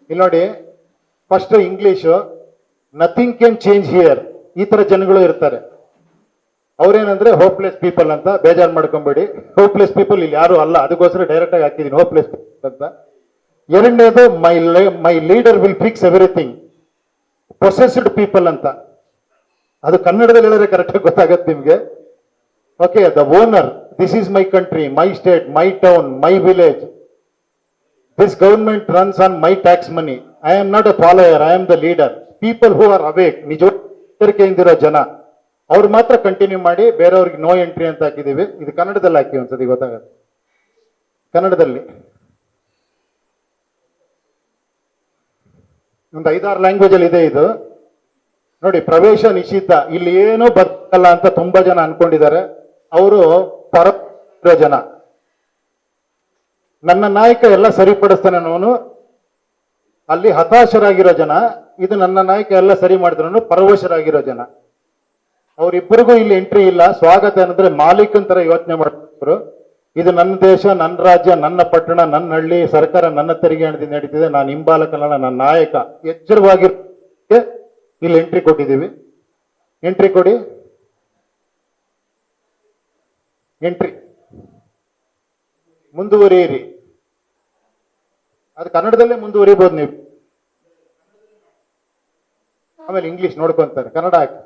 ಇಲ್ಲಿ ನೋಡಿ, first English, nothing can change here, ಈ ತರ ಜನಗಳು ಇರ್ತಾರೆ. ಅವ್ರೇನಂದ್ರೆ ಹೋಪ್ಲೆಸ್ ಪೀಪಲ್ ಅಂತ, ಬೇಜಾರು ಮಾಡ್ಕೊಂಬೇಡಿ. ಹೋಪ್ಲೆಸ್ ಪೀಪಲ್ ಇಲ್ಲಿ ಯಾರು ಅಲ್ಲ, ಅದಕ್ಕೋಸ್ಕರ ಡೈರೆಕ್ಟ್ ಆಗಿ ಹಾಕಿದೀನಿ ಹೋಪ್ಲೆಸ್ ಅಂತ. ಎರಡನೇದು my leader will fix everything, possessed people ಅಂತ. ಅದು ಕನ್ನಡದಲ್ಲಿ ಹೇಳಿದ್ರೆ ಕರೆಕ್ಟ್ ಆಗಿ ಗೊತ್ತಾಗತ್ತೆ ನಿಮ್ಗೆ. Okay, the owner, this is my country, my state, my town, my village, this government runs on my tax money, I am not a follower, I am the leader. People who are awake, ನಿಜವಾಗಿರೋ ಜನ ಅವ್ರು ಮಾತ್ರ continue ಮಾಡಿ, ಬೇರೆಯವ್ರಿಗೆ no entry ಅಂತ ಹಾಕಿದೀವಿ. ಇದು ಕನ್ನಡದಲ್ಲಿ ಹಾಕಿ ಒಂದ್ಸತಿ ಗೊತ್ತಾಗತ್ತೆ. ಕನ್ನಡದಲ್ಲಿ ಒಂದು 5-6 ಲ್ಯಾಂಗ್ವೇಜ್ ಅಲ್ಲಿ ಇದೆ ಇದು. ನೋಡಿ, ಪ್ರವೇಶ ನಿಷಿದ್ಧ, ಇಲ್ಲಿ ಏನೂ ಬರ್ತಲ್ಲ ಅಂತ ತುಂಬಾ ಜನ ಅನ್ಕೊಂಡಿದ್ದಾರೆ. ಅವರು ಪರ ಜನ. ನನ್ನ ನಾಯಕ ಎಲ್ಲ ಸರಿಪಡಿಸ್ತಾನೆ ಅನ್ನೋನು ಅಲ್ಲಿ ಹತಾಶರಾಗಿರೋ ಜನ, ಇದು ನನ್ನ ನಾಯಕ ಎಲ್ಲ ಸರಿ ಮಾಡಿದ್ರು ಪರವಶರಾಗಿರೋ ಜನ. ಅವರಿಬ್ಬರಿಗೂ ಇಲ್ಲಿ ಎಂಟ್ರಿ ಇಲ್ಲ. ಸ್ವಾಗತ ಏನಂದ್ರೆ ಮಾಲೀಕನ್ ತರ ಯೋಚನೆ ಮಾಡ್ತಿದ್ರು. ಇದು ನನ್ನ ದೇಶ, ನನ್ನ ರಾಜ್ಯ, ನನ್ನ ಪಟ್ಟಣ, ನನ್ನ ಹಳ್ಳಿ, ಸರ್ಕಾರ ನನ್ನ ತೆರಿಗೆ ಹಣದಿಂದ ನಡೀತಿದೆ, ನಾನು ಹಿಂಬಾಲಕನಲ್ಲ, ನನ್ನ ನಾಯಕ. ಎಚ್ಚರವಾಗಿ ಇಲ್ಲಿ ಎಂಟ್ರಿ ಕೊಟ್ಟಿದ್ದೀವಿ. ಎಂಟ್ರಿ ಕೊಡಿ, ಎಂಟ್ರಿ, ಮುಂದುವರಿಯಿರಿ. ಅದು ಕನ್ನಡದಲ್ಲೇ ಮುಂದುವರಿಬಹುದು ನೀವು. ಆಮೇಲೆ ಇಂಗ್ಲಿಷ್ ನೋಡ್ಕೊಂತಾರೆ, ಕನ್ನಡ ಹಾಕಿ.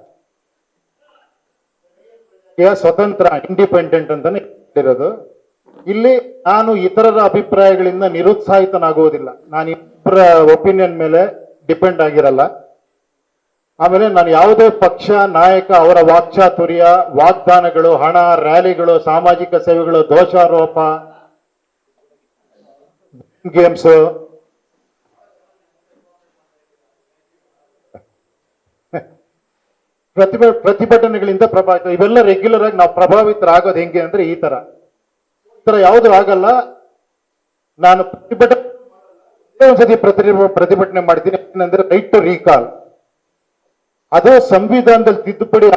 ಸ್ವತಂತ್ರ, ಇಂಡಿಪೆಂಡೆಂಟ್ ಅಂತಾನೆ ಇರೋದು. ಇಲ್ಲಿ ನಾನು ಇತರರ ಅಭಿಪ್ರಾಯಗಳಿಂದ ನಿರುತ್ಸಾಹಿತನಾಗುವುದಿಲ್ಲ. ನಾನು ಇಬ್ಬರ ಒಪಿನಿಯನ್ ಮೇಲೆ ಡಿಪೆಂಡ್ ಆಗಿರಲ್ಲ. ಆಮೇಲೆ ನಾನು ಯಾವುದೇ ಪಕ್ಷ, ನಾಯಕ, ಅವರ ವಾಕ್ಚಾತುರ್ಯ, ವಾಗ್ದಾನಗಳು, ಹಣ, ರ್ಯಾಲಿಗಳು, ಸಾಮಾಜಿಕ ಸೇವೆಗಳು, ದೋಷಾರೋಪ, ಗೇಮ್ಸ್, ಪ್ರತಿಭಟನೆಗಳಿಂದ ಪ್ರಭಾವಿತ, ಇವೆಲ್ಲ ರೆಗ್ಯುಲರ್ ಆಗಿ ನಾವು ಪ್ರಭಾವಿತರಾಗೋದು ಹೆಂಗೆ ಅಂದ್ರೆ ಈ ತರ ಯಾವುದು ಆಗಲ್ಲ. ನಾನು ಒಂದ್ಸತಿ ಪ್ರತಿಭಟನೆ ಮಾಡ್ತೀನಿ. ಏನಂದ್ರೆ ರೈಟ್ ಟು ರೀಕಾಲ್, ಅದು ಸಂವಿಧಾನದಲ್ಲಿ ತಿದ್ದುಪಡಿ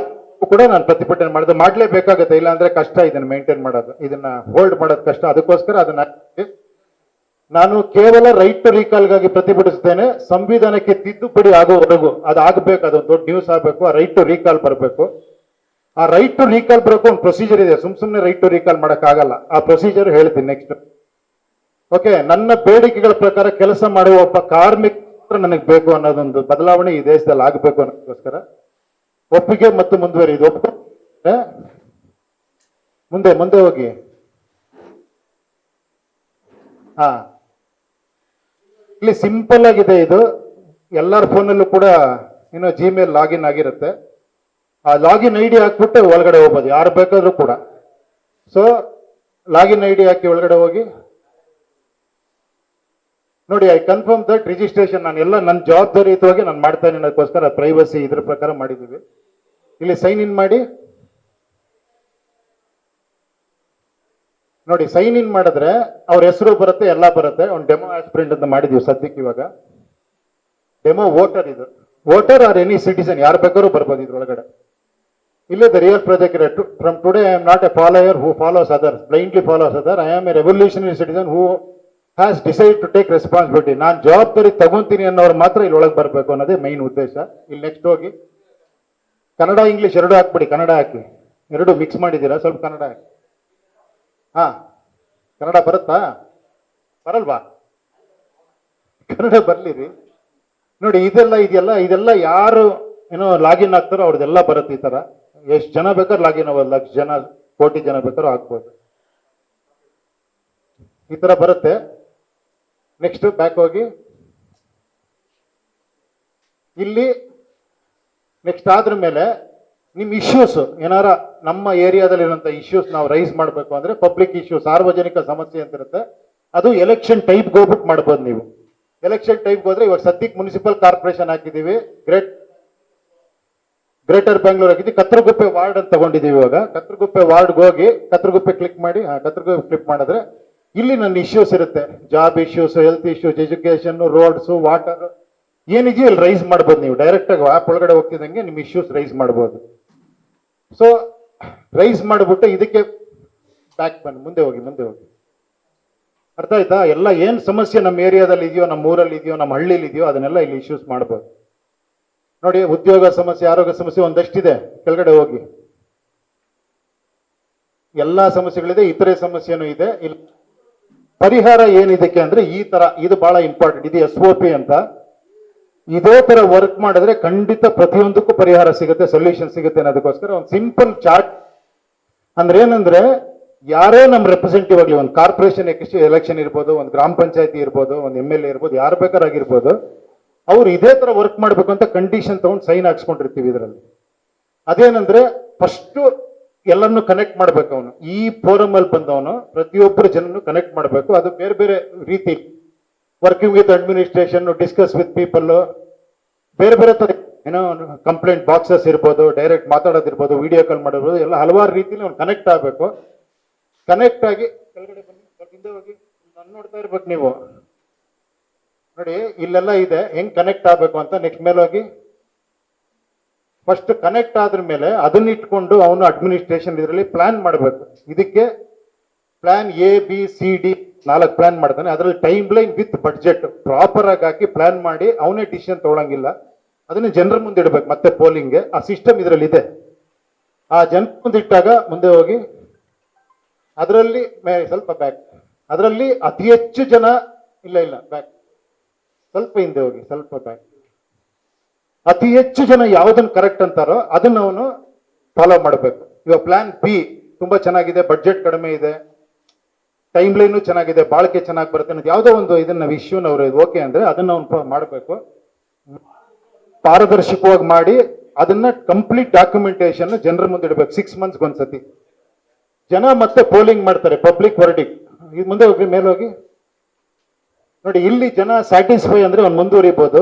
ಕೂಡ ನಾನು ಪ್ರತಿಭಟನೆ ಮಾಡ್ಲೇಬೇಕಾಗತ್ತೆ. ಇಲ್ಲ ಅಂದ್ರೆ ಕಷ್ಟ ಇದನ್ನ ಮೇಂಟೈನ್ ಮಾಡೋದು, ಇದನ್ನ ಹೋಲ್ಡ್ ಮಾಡೋದು ಕಷ್ಟ. ಅದಕ್ಕೋಸ್ಕರ ಅದನ್ನ ನಾನು ಕೇವಲ ರೈಟ್ ಟು ರೀಕಾಲ್ಗಾಗಿ ಪ್ರತಿಭಟಿಸ್ತೇನೆ. ಸಂವಿಧಾನಕ್ಕೆ ತಿದ್ದುಪಡಿ ಆಗೋವರೆಗೂ ಅದು ಆಗ್ಬೇಕು, ಅದೊಂದು ದೊಡ್ಡ ನ್ಯೂಸ್ ಆಗಬೇಕು. ಆ ರೈಟ್ ಟು ರೀಕಾಲ್ ಬರಬೇಕು. ಆ ರೈಟ್ ಟು ರೀಕಾಲ್ ಬರೋಕೆ ಒಂದು ಪ್ರೊಸೀಜರ್ ಇದೆ. ಸುಮ್ಮನೆ ರೈಟ್ ಟು ರೀಕಾಲ್ ಆಗಲ್ಲ. ಆ ಪ್ರೊಸೀಜರ್ ಹೇಳ್ತೀನಿ ನೆಕ್ಸ್ಟ್. ಓಕೆ, ನನ್ನ ಬೇಡಿಕೆಗಳ ಪ್ರಕಾರ ಕೆಲಸ ಮಾಡುವ ಒಬ್ಬ ಕಾರ್ಮಿಕ ನನಗೆ ಬೇಕು ಅನ್ನೋದೊಂದು ಬದಲಾವಣೆ ಈ ದೇಶದಲ್ಲಿ ಆಗಬೇಕು ಅನ್ನೋದಕ್ಕೋಸ್ಕರ ಒಪ್ಪಿಗೆ ಮತ್ತು ಮುಂದುವರಿದು. ಮುಂದೆ ಹೋಗಿ. ಹಾ, ಇಲ್ಲಿ ಸಿಂಪಲ್ ಆಗಿದೆ ಇದು. ಎಲ್ಲರ ಫೋನಲ್ಲೂ ಕೂಡ ಜಿಮೇಲ್ ಲಾಗಿನ್ ಆಗಿರುತ್ತೆ. ಆ ಲಾಗಿನ್ ಐಡಿ ಹಾಕ್ಬಿಟ್ಟು ಒಳಗಡೆ ಹೋಗ್ಬೋದು, ಯಾರು ಬೇಕಾದ್ರೂ ಕೂಡ. ಸೊ ಲಾಗಿನ್ ಐಡಿ ಹಾಕಿ ಒಳಗಡೆ ಹೋಗಿ ನೋಡಿ. ಐ ಕನ್ಫರ್ಮ್ ದಟ್ ರಿಜಿಸ್ಟ್ರೇಷನ್ ನಾನು ಎಲ್ಲ ನನ್ನ ಜವಾಬ್ದಾರಿಯುತವಾಗಿ ನಾನು ಮಾಡ್ತಾ ಅನ್ನೋದಕ್ಕೋಸ್ಕರ ಪ್ರೈವಸಿ ಇದ್ರ ಪ್ರಕಾರ ಮಾಡಿದ್ದೀವಿ. ಇಲ್ಲಿ ಸೈನ್ ಇನ್ ಮಾಡಿ. ನೋಡಿ, ಸೈನ್ ಇನ್ ಮಾಡಿದ್ರೆ ಅವ್ರ ಹೆಸರು ಬರುತ್ತೆ, ಎಲ್ಲ ಬರುತ್ತೆ. ಒಂದು ಡೆಮೋ ಆಸ್ಪಿರೆಂಟ್ ಅಂತ ಮಾಡಿದೀವಿ ಸದ್ಯಕ್ಕೆ. ಇವಾಗ ಡೆಮೋ ವೋಟರ್, ಇದು ವೋಟರ್ ಆರ್ ಎನಿ ಸಿಟಿಸನ್, ಯಾರು ಬೇಕಾದ್ರೂ ಬರ್ಬೋದು ಇದ್ರೊಳಗಡೆ. ಇಲ್ಲೇ the real project. From today I am not a follower who follows others, blindly follows other. I am a revolutionary citizen who has decide to take responsibility. ನಾನು ಜವಾಬ್ದಾರಿ ತಗೊಂತೀನಿ ಅನ್ನೋರು ಮಾತ್ರ ಇಲ್ಲಿ ಒಳಗೆ ಬರಬೇಕು ಅನ್ನೋದೇ ಮೈನ್ ಉದ್ದೇಶ. ಇಲ್ಲಿ ನೆಕ್ಸ್ಟ್ ಹೋಗಿ. ಕನ್ನಡ ಇಂಗ್ಲಿಷ್ ಎರಡು ಹಾಕ್ಬಿಡಿ. ಕನ್ನಡ ಹಾಕಿ, ಎರಡು ಮಿಕ್ಸ್ ಮಾಡಿದ್ದೀರಾ, ಸ್ವಲ್ಪ ಕನ್ನಡ ಹಾಕಿ. ಹಾ, ಕನ್ನಡ ಬರುತ್ತಾ? ಬರಲ್ವಾ? ಕನ್ನಡ ಬರ್ಲಿರಿ. ನೋಡಿ, ಇದೆಲ್ಲ ಯಾರು ಲಾಗಿನ್ ಆಗ್ತಾರೋ ಅವ್ರದ್ದೆಲ್ಲ ಬರುತ್ತೆ. ಈ ತರ ಎಷ್ಟು ಜನ ಬೇಕಾದ್ರೂ ಲಾಗಿನ್ ಆಗೋದು, ಲಕ್ಷ ಜನ, ಕೋಟಿ ಜನ ಬೇಕಾದ್ರೂ ಹಾಕ್ಬೋದು. ಈ ತರ ಬರುತ್ತೆ. ನೆಕ್ಸ್ಟ್ ಬ್ಯಾಕ್ ಹೋಗಿ. ಇಲ್ಲಿ ನೆಕ್ಸ್ಟ್ ಆದ್ರ ಮೇಲೆ ನಿಮ್ ಇಶ್ಯೂಸ್ ಏನಾರ ನಮ್ಮ ಏರಿಯಾದಲ್ಲಿ ಇರುವಂತ ಇಶ್ಯೂಸ್ ನಾವು ರೈಸ್ ಮಾಡಬೇಕು ಅಂದ್ರೆ, ಪಬ್ಲಿಕ್ ಇಶ್ಯೂ, ಸಾರ್ವಜನಿಕ ಸಮಸ್ಯೆ ಅಂತ ಇರುತ್ತೆ. ಅದು ಎಲೆಕ್ಷನ್ ಟೈಪ್ ಹೋಗ್ಬಿಟ್ಟು ಮಾಡ್ಬೋದು ನೀವು. ಎಲೆಕ್ಷನ್ ಟೈಪ್ ಹೋದ್ರೆ ಇವಾಗ ಸದ್ಯಕ್ಕೆ ಮುನ್ಸಿಪಲ್ ಕಾರ್ಪೊರೇಷನ್ ಹಾಕಿದೀವಿ, ಗ್ರೇಟರ್ ಬೆಂಗಳೂರು ಹಾಕಿದ್ವಿ. ಕತ್ರಗುಪ್ಪೆ ವಾರ್ಡ್ ಅಂತ ತಗೊಂಡಿದೀವಿ. ಇವಾಗ ಕತ್ರಗುಪ್ಪೆ ವಾರ್ಡ್ಗೆ ಹೋಗಿ ಕತ್ರಗುಪ್ಪೆ ಕ್ಲಿಕ್ ಮಾಡಿ. ಕತ್ರಗುಪ್ಪೆ ಕ್ಲಿಕ್ ಮಾಡಿದ್ರೆ ಇಲ್ಲಿ ನನ್ನ ಇಶ್ಯೂಸ್ ಇರುತ್ತೆ. Job issues, health issues, education, roads, water, ಏನಿದೆಯೋ ಇಲ್ಲಿ ರೈಸ್ ಮಾಡ್ಬೋದು ನೀವು. ಡೈರೆಕ್ಟ್ ಆಗಿ ಆಪ್ ಒಳಗಡೆ ಹೋಗ್ತಿದ್ದಂಗೆ ನಿಮ್ಮ ಇಶ್ಯೂಸ್ ರೈಸ್ ಮಾಡ್ಬೋದು. ಸೊ ರೈಸ್ ಮಾಡಿಬಿಟ್ಟು ಇದಕ್ಕೆ ಬ್ಯಾಕ್ ಬನ್ನಿ, ಮುಂದೆ ಹೋಗಿ. ಅರ್ಥ ಆಯ್ತಾ? ಎಲ್ಲ ಏನ್ ಸಮಸ್ಯೆ ನಮ್ಮ ಏರಿಯಾದಲ್ಲಿ ಇದೆಯೋ, ನಮ್ಮ ಊರಲ್ಲಿ ಇದೆಯೋ, ನಮ್ಮ ಹಳ್ಳಿಲಿ ಇದೆಯೋ, ಅದನ್ನೆಲ್ಲ ಇಲ್ಲಿ ಇಶ್ಯೂಸ್ ಮಾಡ್ಬೋದು. ನೋಡಿ, ಉದ್ಯೋಗ ಸಮಸ್ಯೆ, ಆರೋಗ್ಯ ಸಮಸ್ಯೆ ಒಂದಷ್ಟಿದೆ, ಕೆಳಗಡೆ ಹೋಗಿ ಎಲ್ಲಾ ಸಮಸ್ಯೆಗಳಿದೆ, ಇತರೆ ಸಮಸ್ಯೆನೂ ಇದೆ. ಇಲ್ಲಿ ಪರಿಹಾರ ಏನಿದಕ್ಕೆ ಅಂದ್ರೆ ಈ ತರ, ಇದು ಬಹಳ ಇಂಪಾರ್ಟೆಂಟ್. ಇದು SOP ಅಂತ. ಇದೇ ತರ ವರ್ಕ್ ಮಾಡಿದ್ರೆ ಖಂಡಿತ ಪ್ರತಿಯೊಂದಕ್ಕೂ ಪರಿಹಾರ ಸಿಗುತ್ತೆ, ಸೊಲ್ಯೂಷನ್ ಸಿಗುತ್ತೆ ಅನ್ನೋದಕ್ಕೋಸ್ಕರ ಒಂದು ಸಿಂಪಲ್ ಚಾರ್ಟ್. ಅಂದ್ರೆ ಏನಂದ್ರೆ, ಯಾರೇ ನಮ್ಮ ರೆಪ್ರೆಸೆಂಟೇಟಿವ್ ಆಗಲಿ, ಒಂದು ಕಾರ್ಪೊರೇಷನ್ ಎಲೆಕ್ಷನ್ ಇರ್ಬೋದು, ಒಂದು ಗ್ರಾಮ ಪಂಚಾಯತಿ ಇರ್ಬೋದು, ಒಂದು MLA ಇರ್ಬೋದು, ಯಾರು ಬೇಕಾರಾಗಿರ್ಬೋದು, ಅವ್ರು ಇದೇ ತರ ವರ್ಕ್ ಮಾಡ್ಬೇಕು ಅಂತ ಕಂಡೀಷನ್ ತಗೊಂಡು ಸೈನ್ ಹಾಕ್ಸ್ಕೊಂಡಿರ್ತೀವಿ ಇದರಲ್ಲಿ. ಅದೇನಂದ್ರೆ ಫಸ್ಟ್ ಎಲ್ಲರನ್ನು ಕನೆಕ್ಟ್ ಮಾಡ್ಬೇಕು. ಅವನು ಈ ಫೋರಮ್ ಅಲ್ಲಿ ಬಂದವನು ಪ್ರತಿಯೊಬ್ಬರು ಜನನ್ನು ಕನೆಕ್ಟ್ ಮಾಡಬೇಕು. ಅದು ಬೇರೆ ಬೇರೆ ರೀತಿ, working with administration, discuss with people, ಬೇರೆ ಬೇರೆ ತರ ಏನೋ ಕಂಪ್ಲೇಂಟ್ ಬಾಕ್ಸಸ್ ಇರ್ಬೋದು, ಡೈರೆಕ್ಟ್ ಮಾತಾಡೋದಿರ್ಬೋದು, ವಿಡಿಯೋ ಕಾಲ್ ಮಾಡಿರ್ಬೋದು, ಎಲ್ಲ ಹಲವಾರು ರೀತಿಯಲ್ಲಿ ಅವ್ನು ಕನೆಕ್ಟ್ ಆಗಬೇಕು. ಕನೆಕ್ಟ್ ಆಗಿ ಕೆಳಗಡೆ ಬನ್ನಿ, ಹಿಂದೆ ಹೋಗಿ, ನಾನು ನೋಡ್ತಾ ಇರ್ಬೇಕು ನೀವು. ನೋಡಿ, ಇಲ್ಲೆಲ್ಲ ಇದೆ ಹೆಂಗ್ ಕನೆಕ್ಟ್ ಆಗಬೇಕು ಅಂತ. ನೆಕ್ಸ್ಟ್ ಮೇಲೆ ಹೋಗಿ. ಫಸ್ಟ್ ಕನೆಕ್ಟ್ ಆದ್ರ ಮೇಲೆ ಅದನ್ನ ಇಟ್ಕೊಂಡು ಅವನು ಅಡ್ಮಿನಿಸ್ಟ್ರೇಷನ್ ಇದರಲ್ಲಿ ಪ್ಲಾನ್ ಮಾಡಬೇಕು. ಇದಕ್ಕೆ ಪ್ಲಾನ್ ABCD 4 ಪ್ಲಾನ್ ಮಾಡ್ತಾನೆ. ಅದರಲ್ಲಿ time line with budget proper ಆಗಿ ಹಾಕಿ ಪ್ಲಾನ್ ಮಾಡಿ ಅವನೇ ಡಿಸಿಷನ್ ತಗೊಳಂಗಿಲ್ಲ. ಅದನ್ನ ಜನರ ಮುಂದೆ ಇಡಬೇಕು. ಮತ್ತೆ ಪೋಲಿಂಗ್ಗೆ ಆ ಸಿಸ್ಟಮ್ ಇದರಲ್ಲಿ ಇದೆ. ಆ ಜನರ ಮುಂದೆ ಇಟ್ಟಾಗ ಮುಂದೆ ಹೋಗಿ, ಅದರಲ್ಲಿ ಸ್ವಲ್ಪ ಬ್ಯಾಕ್, ಅದರಲ್ಲಿ ಅತಿ ಹೆಚ್ಚು ಜನ, ಇಲ್ಲ ಬ್ಯಾಕ್, ಸ್ವಲ್ಪ ಹಿಂದೆ ಹೋಗಿ, ಸ್ವಲ್ಪ ಬ್ಯಾಕ್. ಅತಿ ಹೆಚ್ಚು ಜನ ಯಾವ್ದನ್ನ ಕರೆಕ್ಟ್ ಅಂತಾರೋ ಅದನ್ನ ಅವನು ಫಾಲೋ ಮಾಡಬೇಕು. ಇವಾಗ ಪ್ಲಾನ್ B ತುಂಬಾ ಚೆನ್ನಾಗಿದೆ, ಬಡ್ಜೆಟ್ ಕಡಿಮೆ ಇದೆ, ಟೈಮ್ ಲೈನು ಚೆನ್ನಾಗಿದೆ, ಬಾಳಿಕೆ ಚೆನ್ನಾಗಿ ಬರುತ್ತೆ ಅನ್ನೋದು ಯಾವುದೋ ಒಂದು ಇದನ್ನ ಇಶ್ಯೂನ ಅವರು ಓಕೆ ಅಂದ್ರೆ ಅದನ್ನ ಅವನು ಮಾಡಬೇಕು. ಪಾರದರ್ಶಕವಾಗಿ ಮಾಡಿ ಅದನ್ನ ಕಂಪ್ಲೀಟ್ ಡಾಕ್ಯುಮೆಂಟೇಶನ್ ಜನರ ಮುಂದೆ ಇಡಬೇಕು. 6 ಮಂತ್ಸ್ಗೆ ಒಂದ್ಸತಿ ಜನ ಮತ್ತೆ ಪೋಲಿಂಗ್ ಮಾಡ್ತಾರೆ, ಪಬ್ಲಿಕ್ ವರ್ಡಿಕ್. ಇದು ಮುಂದೆ ಹೋಗಿ, ಮೇಲೆ ಹೋಗಿ ನೋಡಿ. ಇಲ್ಲಿ ಜನ ಸ್ಯಾಟಿಸ್ಫೈ ಅಂದ್ರೆ ಅವ್ನು ಮುಂದುವರಿಬಹುದು.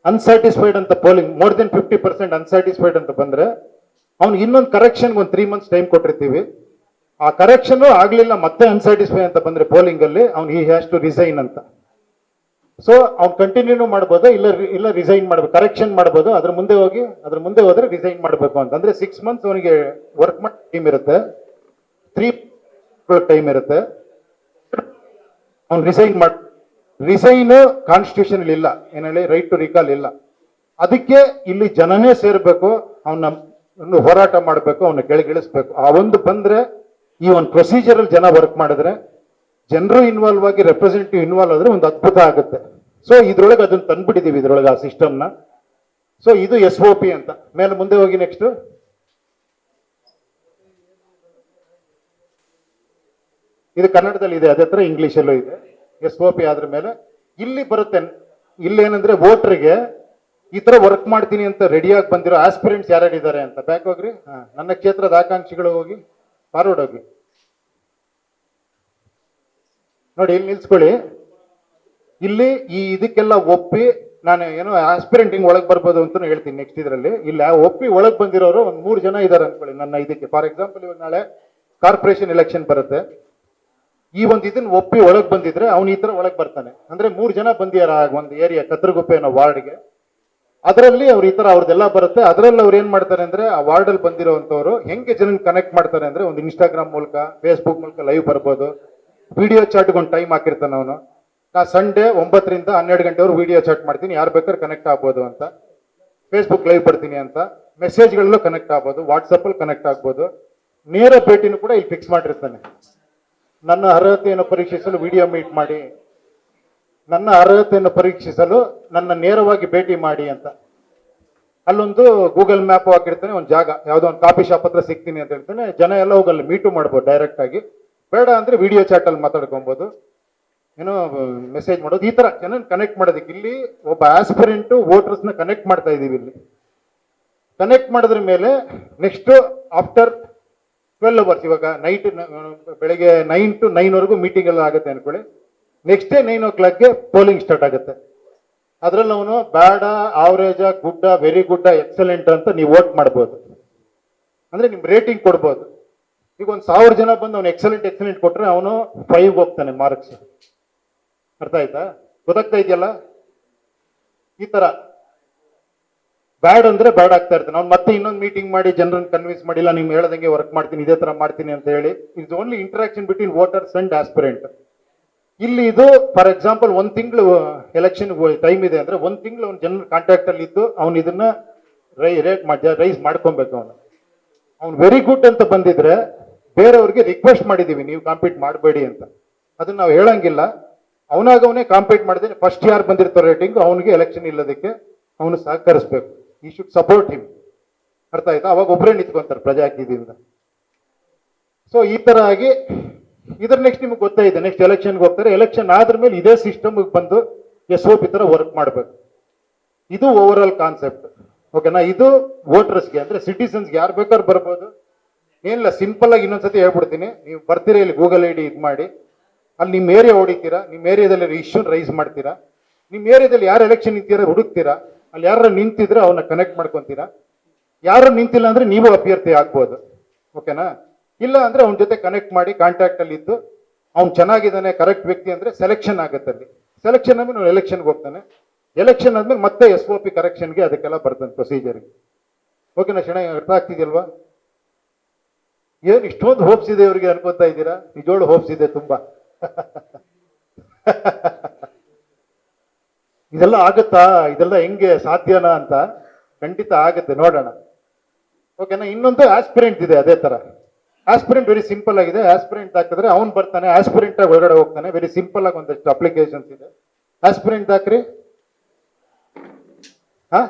ಅನ್ಸ್ಯಾಟಿಸ್ಫೈಡ್ ಅಂತ ಪೋಲಿಂಗ್ ಮೋರ್ ದೆನ್ 50% ಅನ್ಸ್ಯಾಟಿಸ್ಫೈಡ್ ಅಂತ ಬಂದ್ರೆ ಅವ್ನಿಗೆ ಇನ್ನೊಂದು ಕರೆಕ್ಷನ್ ಒಂದು 3 ಮಂತ್ಸ್ ಟೈಮ್ ಕೊಟ್ಟಿರ್ತೀವಿ. ಆ ಕರೆಕ್ಷನ್ ಆಗ್ಲಿಲ್ಲ, ಮತ್ತೆ ಅನ್ಸ್ಯಾಟಿಸ್ಫೈ ಅಂತ ಬಂದ್ರೆ ಪೋಲಿಂಗ್ ಅಲ್ಲಿ ಅವ್ನು ಹಿ ಹ್ಯಾಸ್ ಟು ರಿಸೈನ್ ಅಂತ. ಸೊ ಅವ್ನು ಕಂಟಿನ್ಯೂ ಮಾಡ್ಬೋದು, ಇಲ್ಲ ರಿಸೈನ್ ಮಾಡ್ಬೇಕು, ಕರೆಕ್ಷನ್ ಮಾಡ್ಬೋದು. ಅದ್ರ ಮುಂದೆ ಹೋದ್ರೆ ರಿಸೈನ್ ಮಾಡಬೇಕು ಅಂತ. ಅಂದ್ರೆ 6 ಮಂತ್ಸ್ ಅವನಿಗೆ ವರ್ಕ್ ಮಾಡಿ ಟೈಮ್ ಇರುತ್ತೆ, 3 ಟೈಮ್ ಇರುತ್ತೆ. ಅವ್ನು ರಿಸೈನ್ ಕಾನ್ಸ್ಟಿಟ್ಯೂಷನ್ ಇಲ್ಲ, ಏನ್ ಹೇಳಿ, ರೈಟ್ ಟು ರಿಕಾಲ್ ಇಲ್ಲ. ಅದಕ್ಕೆ ಇಲ್ಲಿ ಜನನೇ ಸೇರ್ಬೇಕು, ಅವನ ಹೋರಾಟ ಮಾಡಬೇಕು, ಅವನ್ನ ಕೆಳಗಿಳಿಸ್ಬೇಕು. ಆ ಒಂದು ಬಂದ್ರೆ ಈ ಒಂದು ಪ್ರೊಸೀಜರ್ ಅಲ್ಲಿ ಜನ ವರ್ಕ್ ಮಾಡಿದ್ರೆ, ಜನರು ಇನ್ವಾಲ್ವ್ ಆಗಿ, ರೆಪ್ರೆಸೆಂಟೇಟಿವ್ ಇನ್ವಾಲ್ವ್ ಆದ್ರೆ ಒಂದು ಅದ್ಭುತ ಆಗುತ್ತೆ. ಸೊ ಇದ್ರೊಳಗೆ ಅದನ್ನ ತಂದ್ಬಿಟ್ಟಿದೀವಿ, ಇದ್ರೊಳಗೆ ಆ ಸಿಸ್ಟಮ್ನ. ಸೊ ಇದು SOP ಅಂತ. ಮೇಲೆ ಮುಂದೆ ಹೋಗಿ. ನೆಕ್ಸ್ಟ್ ಇದು ಕನ್ನಡದಲ್ಲಿ ಇದೆ, ಅದೇ ತರ ಇಂಗ್ಲಿಷಲ್ಲೂ ಇದೆ. SOP ಆದ್ರ ಮೇಲೆ ಇಲ್ಲಿ ಬರುತ್ತೆ. ಇಲ್ಲಿ ಏನಂದ್ರೆ ವೋಟರ್ಗೆ ಈ ತರ ವರ್ಕ್ ಮಾಡ್ತೀನಿ ಅಂತ ರೆಡಿಯಾಗಿ ಬಂದಿರೋ ಆಸ್ಪಿರೆಂಟ್ಸ್ ಯಾರ್ಯಾರಿದ್ದಾರೆ ಅಂತ. ಬ್ಯಾಕ್ ಹೋಗ್ರಿ. ನನ್ನ ಕ್ಷೇತ್ರದ ಆಕಾಂಕ್ಷಿಗಳು ಹೋಗಿ, ಫಾರ್ವರ್ಡ್ ಹೋಗಿ ನೋಡಿ. ಇಲ್ಲಿ ನಿಲ್ಸ್ಕೊಳ್ಳಿ. ಇಲ್ಲಿ ಈ ಇದಕ್ಕೆಲ್ಲ ಒಪ್ಪಿ ನಾನು ಏನೋ ಆಸ್ಪಿರೆಂಟ್ ಹಿಂಗ್ ಒಳಗೆ ಬರ್ಬೋದು ಅಂತ ಹೇಳ್ತೀನಿ ನೆಕ್ಸ್ಟ್ ಇದರಲ್ಲಿ. ಇಲ್ಲ ಒಪ್ಪಿ ಒಳಗೆ ಬಂದಿರೋರು ಒಂದು 3 ಜನ ಇದ್ದಾರೆ ಅನ್ಕೊಳ್ಳಿ ನನ್ನ ಇದಕ್ಕೆ. ಫಾರ್ ಎಕ್ಸಾಂಪಲ್, ಇವಾಗ ನಾಳೆ ಕಾರ್ಪೊರೇಷನ್ ಎಲೆಕ್ಷನ್ ಬರುತ್ತೆ. ಈ ಒಂದು ಇದನ್ನ ಒಪ್ಪಿ ಒಳಗೆ ಬಂದಿದ್ರೆ ಅವ್ನು ಈ ತರ ಒಳಗೆ ಬರ್ತಾನೆ. ಅಂದ್ರೆ 3 ಜನ ಬಂದಿಯಾರ ಒಂದು ಏರಿಯಾ, ಕತ್ರಗುಪ್ಪೆ ಅನ್ನೋ ವಾರ್ಡ್ಗೆ. ಅದರಲ್ಲಿ ಅವ್ರು ಈ ತರ ಅವ್ರದ್ದೆಲ್ಲ ಬರುತ್ತೆ. ಅದರಲ್ಲಿ ಅವ್ರು ಏನ್ ಮಾಡ್ತಾರೆ ಅಂದ್ರೆ, ಆ ವಾರ್ಡ್ ಅಲ್ಲಿ ಬಂದಿರೋಂಥವ್ರು ಹೆಂಗೆ ಜನ ಕನೆಕ್ಟ್ ಮಾಡ್ತಾರೆ ಅಂದ್ರೆ, ಒಂದು ಇನ್ಸ್ಟಾಗ್ರಾಮ್ ಮೂಲಕ, ಫೇಸ್ಬುಕ್ ಮೂಲಕ ಲೈವ್ ಬರ್ಬೋದು. ವಿಡಿಯೋ ಚಾಟ್ಗೆ ಒಂದು ಟೈಮ್ ಹಾಕಿರ್ತಾನೆ ಅವನು. ನಾ ಸಂಡೇ 9 ರಿಂದ 12 ಗಂಟೆವರೆಗೂ ವಿಡಿಯೋ ಚಾಟ್ ಮಾಡ್ತೀನಿ, ಯಾರು ಬೇಕಾದ್ರೆ ಕನೆಕ್ಟ್ ಆಗ್ಬೋದು ಅಂತ. ಫೇಸ್ಬುಕ್ ಲೈವ್ ಬರ್ತೀನಿ ಅಂತ. ಮೆಸೇಜ್ಗಳಲ್ಲೂ ಕನೆಕ್ಟ್ ಆಗ್ಬೋದು, ವಾಟ್ಸಪ್ ಅಲ್ಲಿ ಕನೆಕ್ಟ್ ಆಗ್ಬೋದು. ನೇರ ಭೇಟಿನೂ ಕೂಡ ಇಲ್ಲಿ ಫಿಕ್ಸ್ ಮಾಡಿರ್ತಾನೆ. ನನ್ನ ಅರ್ಹತೆಯನ್ನು ಪರೀಕ್ಷಿಸಲು ವಿಡಿಯೋ ಮೀಟ್ ಮಾಡಿ, ನನ್ನ ಅರ್ಹತೆಯನ್ನು ಪರೀಕ್ಷಿಸಲು ನನ್ನ ನೇರವಾಗಿ ಭೇಟಿ ಮಾಡಿ ಅಂತ. ಅಲ್ಲೊಂದು ಗೂಗಲ್ ಮ್ಯಾಪ್ ಹಾಕಿರ್ತಾನೆ, ಒಂದು ಜಾಗ, ಯಾವುದೋ ಒಂದು ಕಾಫಿ ಶಾಪ್ ಹತ್ರ ಸಿಗ್ತೀನಿ ಅಂತ ಹೇಳ್ತಾನೆ. ಜನ ಎಲ್ಲ ಹೋಗಲ್ಲಿ ಮೀಟು ಮಾಡ್ಬೋದು ಡೈರೆಕ್ಟ್ ಆಗಿ. ಬೇಡ ಅಂದ್ರೆ ವಿಡಿಯೋ ಚಾಟ್ ಅಲ್ಲಿ ಮಾತಾಡ್ಕೊಬಹುದು, ಏನೋ ಮೆಸೇಜ್ ಮಾಡೋದು. ಈ ತರ ಜನ ಕನೆಕ್ಟ್ ಮಾಡೋದಕ್ಕೆ ಇಲ್ಲಿ ಒಬ್ಬ ಆಸ್ಪಿರೆಂಟ್ ವೋಟರ್ಸ್ನ ಕನೆಕ್ಟ್ ಮಾಡ್ತಾ ಇದೀವಿ. ಇಲ್ಲಿ ಕನೆಕ್ಟ್ ಮಾಡಿದ್ರ ಮೇಲೆ ನೆಕ್ಸ್ಟ್ ಆಫ್ಟರ್ 12 ಅವರ್ಸ್, ಇವಾಗ ನೈಟ್ ಬೆಳಗ್ಗೆ 9 to 9 ವರೆಗೂ ಮೀಟಿಂಗ್ ಎಲ್ಲ ಆಗುತ್ತೆ ಅನ್ಕೊಳ್ಳಿ. Next day 9 o'clock polling start ಆಗುತ್ತೆ. ಅದ್ರಲ್ಲಿ ಅವನು ಬೇಡ, ಆವರೇಜ್, ಗುಡ್ಡ, ವೆರಿ ಗುಡ್ಡ, ಎಕ್ಸಲೆಂಟ್ ಅಂತ ನೀವು ವೋಟ್ ಮಾಡ್ಬೋದು. ಅಂದ್ರೆ ನಿಮ್ ರೇಟಿಂಗ್ ಕೊಡ್ಬೋದು. ಈಗ 1000 ಜನ ಬಂದು ಅವ್ನು ಎಕ್ಸಲೆಂಟ್ ಕೊಟ್ರೆ ಅವನು 5 ಹೋಗ್ತಾನೆ ಮಾರ್ಕ್ಸ್. ಅರ್ಥ ಆಯ್ತಾ? ಗೊತ್ತಾಗ್ತಾ ಇದೆಯಲ್ಲ? ಈ ತರ ಬ್ಯಾಡ್ ಅಂದ್ರೆ ಬ್ಯಾಡ್ ಆಗ್ತಾ ಇರ್ತಾನೆ. ಅವ್ನು ಮತ್ತೆ ಇನ್ನೊಂದು ಮೀಟಿಂಗ್ ಮಾಡಿ ಜನರನ್ನು ಕನ್ವಿನ್ಸ್ ಮಾಡಿಲ್ಲ, ನಿಮ್ಗೆ ಹೇಳ್ದಂಗೆ ವರ್ಕ್ ಮಾಡ್ತೀನಿ, ಇದೇ ತರ ಮಾಡ್ತೀನಿ ಅಂತ ಹೇಳಿ. It's only interaction between voters and aspirant. ಇಲ್ಲಿ ಇದು ಫಾರ್ ಎಕ್ಸಾಂಪಲ್ ಒಂದ್ ತಿಂಗಳು ಎಲೆಕ್ಷನ್ ಟೈಮ್ ಇದೆ ಅಂದ್ರೆ ಒಂದ್ ತಿಂಗಳು ಅವ್ನ ಜನರ ಕಾಂಟ್ಯಾಕ್ಟ್ ಅಲ್ಲಿ ಇದ್ದು ಅವ್ನು ಇದನ್ನ ರೈಸ್ ಮಾಡ್ಕೊಬೇಕು. ಅವ್ನು ವೆರಿ ಗುಡ್ ಅಂತ ಬಂದಿದ್ರೆ ಬೇರೆಯವ್ರಿಗೆ ರಿಕ್ವೆಸ್ಟ್ ಮಾಡಿದೀವಿ ನೀವು ಕಾಂಪೀಟ್ ಮಾಡಬೇಡಿ ಅಂತ. ಅದನ್ನ ನಾವು ಹೇಳಂಗಿಲ್ಲ. ಅವನಾಗವನೇ ಕಾಂಪೀಟ್ ಮಾಡಿದ್ರೆ ಫಸ್ಟ್ ಯಾರು ಬಂದಿರ್ತಾರೆ ರೇಟಿಂಗ್ ಅವನಿಗೆ ಎಲೆಕ್ಷನ್ ಇಲ್ಲದಕ್ಕೆ ಅವನು ಸಹಕರಿಸ್ಬೇಕು. ಈ ಶುಡ್ ಸಪೋರ್ಟ್ ಹಿಮ್. ಅರ್ಥ ಆಯ್ತಾ? ಅವಾಗ ಒಬ್ಬರೇ ನಿಂತ್ಕೊಂತಾರೆ ಪ್ರಜಾಕೀಯದಿಂದ. ಸೊ ಈ ತರ ಆಗಿ ಇದ್ರ ನೆಕ್ಸ್ಟ್ ನಿಮ್ಗೆ ಗೊತ್ತೇ ಇದೆ, ನೆಕ್ಸ್ಟ್ ಎಲೆಕ್ಷನ್ಗೆ ಹೋಗ್ತಾರೆ. ಎಲೆಕ್ಷನ್ ಆದ್ರ ಮೇಲೆ ಇದೇ ಸಿಸ್ಟಮ್ ಬಂದು SOP ತರ ವರ್ಕ್ ಮಾಡಬೇಕು. ಇದು ಓವರ್ ಆಲ್ ಕಾನ್ಸೆಪ್ಟ್. ಓಕೆನಾ? ಇದು ವೋಟರ್ಸ್ಗೆ ಅಂದ್ರೆ ಸಿಟಿಸನ್ಸ್ಗೆ ಯಾರು ಬೇಕಾದ್ರೂ ಬರ್ಬೋದು. ಏನಿಲ್ಲ, ಸಿಂಪಲ್ ಆಗಿ ಇನ್ನೊಂದ್ಸತಿ ಹೇಳ್ಬಿಡ್ತೀನಿ. ನೀವು ಬರ್ತೀರಾ, ಇಲ್ಲಿ ಗೂಗಲ್ ID ಇದು ಮಾಡಿ, ಅಲ್ಲಿ ನಿಮ್ಮ ಏರಿಯಾ ಹೊಡಿತೀರಾ, ನಿಮ್ಮ ಏರಿಯಾದಲ್ಲಿ ಇಶ್ಯೂ ರೈಸ್ ಮಾಡ್ತೀರಾ, ನಿಮ್ಮ ಏರಿಯಾದಲ್ಲಿ ಯಾರು ಎಲೆಕ್ಷನ್ ನಿಂತೀರಾ ಹುಡುಕ್ತೀರಾ, ಅಲ್ಲಿ ಯಾರು ನಿಂತಿದ್ರೆ ಅವನ್ನ ಕನೆಕ್ಟ್ ಮಾಡ್ಕೊಂತೀರಾ. ಯಾರು ನಿಂತಿಲ್ಲ ಅಂದ್ರೆ ನೀವು ಅಭ್ಯರ್ಥಿ ಆಗ್ಬೋದು. ಓಕೆನಾ? ಇಲ್ಲ ಅಂದ್ರೆ ಅವನ ಜೊತೆ ಕನೆಕ್ಟ್ ಮಾಡಿ ಕಾಂಟ್ಯಾಕ್ಟ್ ಅಲ್ಲಿ ಇದ್ದು ಅವ್ನು ಚೆನ್ನಾಗಿದ್ದಾನೆ ಕರೆಕ್ಟ್ ವ್ಯಕ್ತಿ ಅಂದ್ರೆ ಸೆಲೆಕ್ಷನ್ ಆಗುತ್ತೆ. ಅಲ್ಲಿ ಸೆಲೆಕ್ಷನ್ ಆದ್ಮೇಲೆ ಅವ್ನು ಎಲೆಕ್ಷನ್ಗೆ ಹೋಗ್ತಾನೆ. ಎಲೆಕ್ಷನ್ ಆದ್ಮೇಲೆ ಮತ್ತೆ SOP ಕರೆಕ್ಷನ್ಗೆ ಅದಕ್ಕೆಲ್ಲ ಬರ್ತಾನೆ ಪ್ರೊಸೀಜರ್ಗೆ. ಓಕೆನಾ? ಚೆನ್ನಾಗಿ ಅರ್ಥ ಆಗ್ತಿದೆಯಲ್ವಾ? ಏನ್ ಇಷ್ಟೊಂದು ಹೋಪ್ಸ್ ಇದೆ ಇವ್ರಿಗೆ ಅನ್ಕೋತಾ ಇದ್ದೀರಾ? ನಿಜೋಳು ಹೋಪ್ಸ್ ಇದೆ ತುಂಬಾ. ಇದೆಲ್ಲ ಆಗುತ್ತಾ? ಇದೆಲ್ಲ ಹೆಂಗೆ ಸಾಧ್ಯನಾ ಅಂತ ಖಂಡಿತ ಆಗುತ್ತೆ, ನೋಡೋಣ. ಓಕೆನಾ? ಇನ್ನೊಂದು ಆಸ್ಪಿರೆಂಟ್ ಇದೆ ಅದೇ ತರ. ಆಸ್ಪಿರೆಂಟ್ ವೆರಿ ಸಿಂಪಲ್ ಆಗಿದೆ. ಆಸ್ಪಿರೆಂಟ್ ಹಾಕಿದ್ರೆ ಅವ್ನು ಬರ್ತಾನೆ, ಆಸ್ಪಿರೆಂಟ್ ಆಗಿ ಒಳಗಡೆ ಹೋಗ್ತಾನೆ. ವೆರಿ ಸಿಂಪಲ್ ಆಗಿ ಒಂದಷ್ಟು ಅಪ್ಲಿಕೇಶನ್ಸ್ ಇದೆ. ಆಸ್ಪಿರೆಂಟ್ ಹಾಕ್ರಿ. ಹಾ,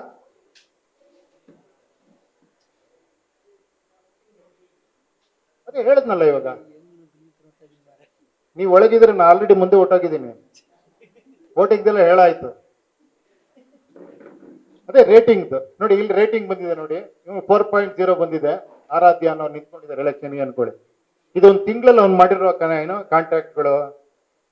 ಅದೇ ಹೇಳದ್ನಲ್ಲ ಇವಾಗ. ನೀವು ಒಳಗಿದ್ರೆ ನಾನು ಆಲ್ರೆಡಿ ಮುಂದೆ ಒಟ್ಟಾಗಿದ್ದೀನಿ. ವೋಟಿಂಗ್ದೆಲ್ಲ ಹೇಳಾಯ್ತು. ಅದೇ ರೇಟಿಂಗ್ ನೋಡಿ, ಇಲ್ಲಿ ರೇಟಿಂಗ್ ಬಂದಿದೆ ನೋಡಿ. 4.0 ಬಂದಿದೆ. ಆರಾಧ್ಯ ಅನ್ನೋ ನಿಂತ್ಕೊಂಡಿದ್ದಾರೆ ಎಲೆಕ್ಷನ್ಗೆ ಅನ್ಕೊಳ್ಳಿ. ಇದೊಂದು ತಿಂಗಳಲ್ಲಿ ಅವ್ನು ಮಾಡಿರೋ ಏನೋ ಕಾಂಟ್ಯಾಕ್ಟ್ಗಳು,